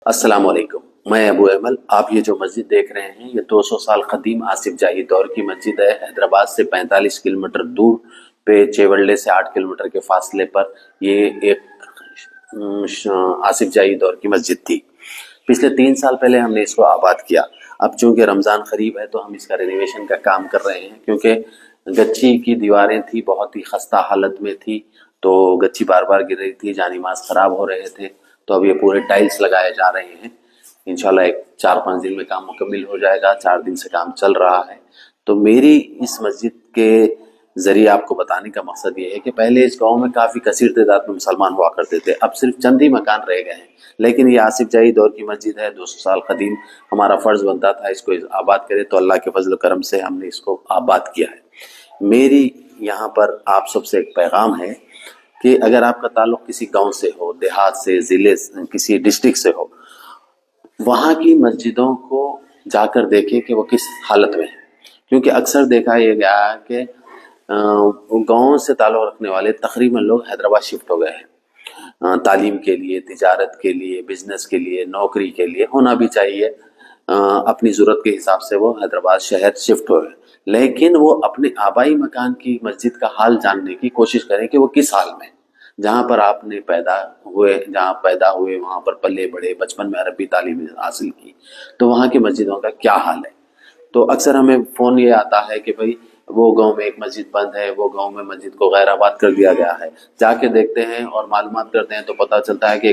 अस्सलामुअलैकुम। मैं अबू अमल। आप ये जो मस्जिद देख रहे हैं ये 200 साल कदीम आसिफ जाही दौर की मस्जिद है। हैदराबाद से 45 किलोमीटर दूर पे चेवल्ले से 8 किलोमीटर के फासले पर ये एक आसिफ जाही दौर की मस्जिद थी। पिछले 3 साल पहले हमने इसको आबाद किया। अब चूंकि रमज़ान करीब है तो हम इसका रेनोवेशन का काम कर रहे हैं, क्योंकि गच्ची की दीवारें थी, बहुत ही खस्ता हालत में थी, तो गच्ची बार बार गिर रही थी, जानिमाज खराब हो रहे थे। तो अब ये पूरे टाइल्स लगाए जा रहे हैं। इंशाल्लाह एक 4-5 दिन में काम मुकम्मिल हो जाएगा। 4 दिन से काम चल रहा है। तो मेरी इस मस्जिद के जरिए आपको बताने का मकसद ये है कि पहले इस गांव में काफ़ी कसीर तादाद में मुसलमान हुआ करते थे, अब सिर्फ चंद ही मकान रह गए हैं। लेकिन ये आसिफ जाही दौर की मस्जिद है, 200 साल कदीम। हमारा फ़र्ज़ बनता था इसको आबाद करें, तो अल्लाह के फजल करम से हमने इसको आबाद किया है। मेरी यहाँ पर आप सबसे एक पैगाम है कि अगर आपका ताल्लुक किसी गांव से हो, देहात से, ज़िले से, किसी डिस्ट्रिक्ट से हो, वहाँ की मस्जिदों को जाकर देखें कि वो किस हालत में है। क्योंकि अक्सर देखा ये गया कि गाँव से ताल्लुक़ रखने वाले तकरीबन लोग हैदराबाद शिफ्ट हो गए हैं, तालीम के लिए, तिजारत के लिए, बिजनेस के लिए, नौकरी के लिए। होना भी चाहिए, अपनी ज़रूरत के हिसाब से वो हैदराबाद शहर शिफ्ट हो गए। लेकिन वो अपने आबाई मकान की मस्जिद का हाल जानने की कोशिश करें कि वो किस हाल में, जहाँ पर आपने जहाँ पैदा हुए, वहाँ पर पले बढ़े, बचपन में अरबी तालीम हासिल की, तो वहाँ की मस्जिदों का क्या हाल है। तो अक्सर हमें फ़ोन ये आता है कि भाई वो गांव में एक मस्जिद बंद है, वो गांव में मस्जिद को गैर आबाद कर दिया गया है। जाके देखते हैं और मालूमात करते हैं तो पता चलता है कि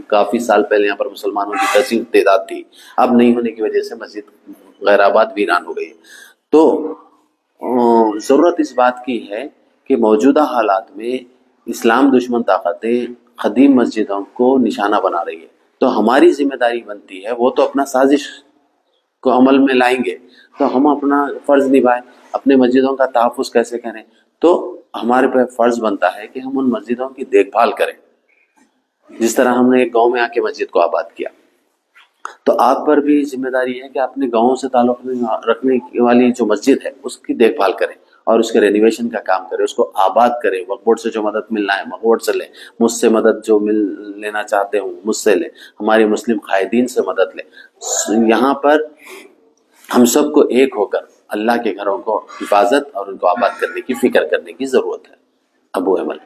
काफ़ी साल पहले यहाँ पर मुसलमानों की कसीर तादाद थी, अब नहीं होने की वजह से मस्जिद गैर आबाद वीरान हो गई। तो ज़रूरत इस बात की है कि मौजूदा हालात में इस्लाम दुश्मन ताकतें कदीम मस्जिदों को निशाना बना रही है। तो हमारी जिम्मेदारी बनती है, वो तो अपना साजिश को अमल में लाएंगे तो हम अपना फ़र्ज़ निभाएं। अपने मस्जिदों का तहफ़्फ़ुज़ कैसे करें, तो हमारे पे फ़र्ज़ बनता है कि हम उन मस्जिदों की देखभाल करें, जिस तरह हमने एक गाँव में आके मस्जिद को आबाद किया। तो आप पर भी जिम्मेदारी है कि अपने गाँव से ताल्लुक़ रखने वाली जो मस्जिद है उसकी देखभाल करें और उसके रेनोवेशन का काम करें, उसको आबाद करें। वक्फ बोर्ड से जो मदद मिलना है वक्फ बोर्ड से लें, मुझसे मदद जो लेना चाहते हो मुझसे लें, हमारे मुस्लिम कायदीन से मदद लें। यहाँ पर हम सबको एक होकर अल्लाह के घरों को हिफाजत और उनको आबाद करने की फ़िक्र करने की ज़रूरत है। अबू अमल।